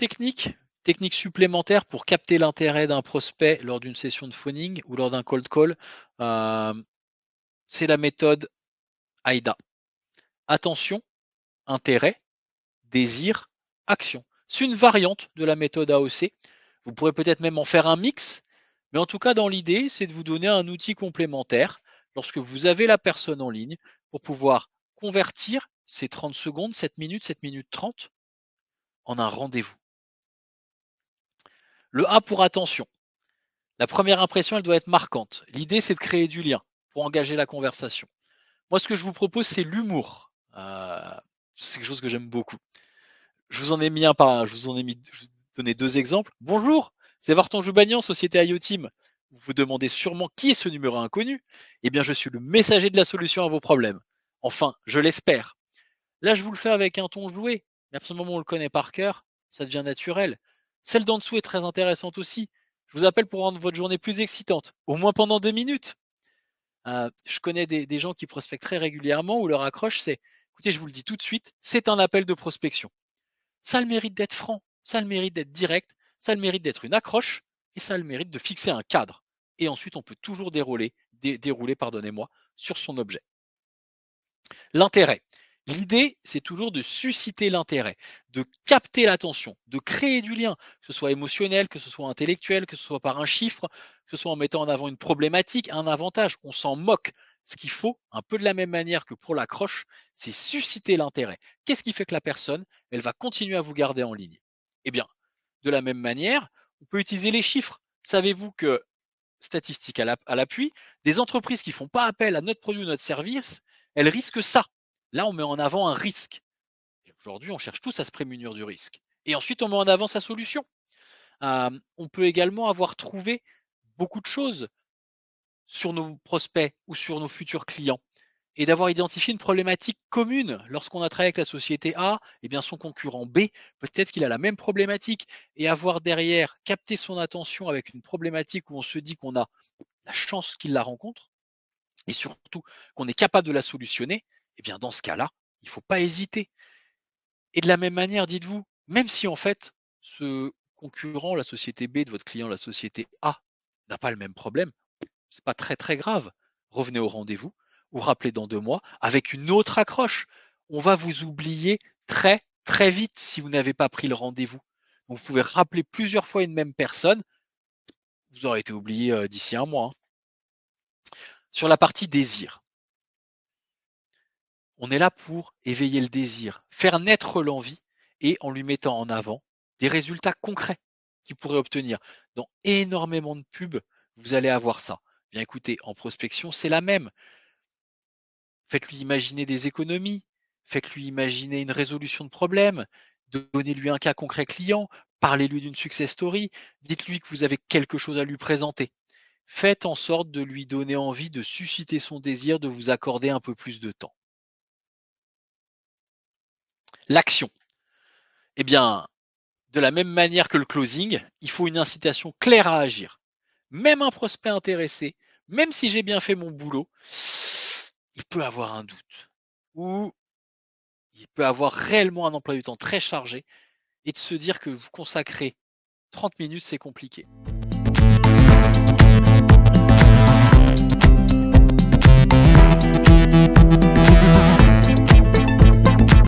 technique supplémentaire pour capter l'intérêt d'un prospect lors d'une session de phoning ou lors d'un cold call, hem, c'est la méthode AIDA. Attention, intérêt, désir, action. C'est une variante de la méthode AOC. Vous pourrez peut-être même en faire un mix, mais en tout cas, dans l'idée, c'est de vous donner un outil complémentaire lorsque vous avez la personne en ligne pour pouvoir convertir ces 30 secondes, 7 minutes 30 en un rendez-vous. Le A pour attention. La première impression, elle doit être marquante. L'idée, c'est de créer du lien pour engager la conversation. Moi, ce que je vous propose, c'est l'humour. C'est quelque chose que j'aime beaucoup. Je vous en ai mis un par un. Je vous donné deux exemples. Bonjour, c'est Vartan Joubagnan, société IoTeam. Vous vous demandez sûrement qui est ce numéro inconnu. Eh bien, je suis le messager de la solution à vos problèmes. Enfin, je l'espère. Là, je vous le fais avec un ton joué. Mais à partir du moment où on le connaît par cœur, ça devient naturel. Celle d'en dessous est très intéressante aussi. Je vous appelle pour rendre votre journée plus excitante, au moins pendant 2 minutes. Je connais des gens qui prospectent très régulièrement où leur accroche, c'est écoutez, je vous le dis tout de suite, c'est un appel de prospection. Ça a le mérite d'être franc, ça a le mérite d'être direct, ça a le mérite d'être une accroche et ça a le mérite de fixer un cadre. Et ensuite, on peut toujours dérouler pardonnez-moi, sur son objet. L'intérêt. L'idée, c'est toujours de susciter l'intérêt, de capter l'attention, de créer du lien, que ce soit émotionnel, que ce soit intellectuel, que ce soit par un chiffre, que ce soit en mettant en avant une problématique, un avantage. On s'en moque. Ce qu'il faut, un peu de la même manière que pour l'accroche, c'est susciter l'intérêt. Qu'est-ce qui fait que la personne, elle va continuer à vous garder en ligne? Eh bien, de la même manière, on peut utiliser les chiffres. Savez-vous que, statistiques à l'appui, des entreprises qui ne font pas appel à notre produit ou notre service, elles risquent ça. Là, on met en avant un risque. Et aujourd'hui, on cherche tous à se prémunir du risque. Et ensuite, on met en avant sa solution. On peut également avoir trouvé beaucoup de choses sur nos prospects ou sur nos futurs clients et d'avoir identifié une problématique commune. Lorsqu'on a travaillé avec la société A, eh bien son concurrent B, peut-être qu'il a la même problématique et avoir derrière capté son attention avec une problématique où on se dit qu'on a la chance qu'il la rencontre et surtout qu'on est capable de la solutionner, eh bien dans ce cas-là, il ne faut pas hésiter. Et de la même manière, dites-vous, même si en fait ce concurrent, la société B de votre client, la société A, n'a pas le même problème, c'est pas très très grave. Revenez au rendez-vous ou rappelez dans 2 mois avec une autre accroche. On va vous oublier très très vite si vous n'avez pas pris le rendez-vous. Vous pouvez rappeler plusieurs fois une même personne, vous aurez été oublié d'ici un mois. Sur la partie désir, on est là pour éveiller le désir, faire naître l'envie et en lui mettant en avant des résultats concrets qu'il pourrait obtenir. Dans énormément de pubs, vous allez avoir ça. Bien écoutez, en prospection, c'est la même. Faites-lui imaginer des économies, faites-lui imaginer une résolution de problème, donnez-lui un cas concret client, parlez-lui d'une success story, dites-lui que vous avez quelque chose à lui présenter. Faites en sorte de lui donner envie de susciter son désir de vous accorder un peu plus de temps. L'action. Eh bien, de la même manière que le closing, il faut une incitation claire à agir. Même un prospect intéressé, même si j'ai bien fait mon boulot, il peut avoir un doute ou il peut avoir réellement un emploi du temps très chargé et de se dire que vous consacrez 30 minutes, c'est compliqué.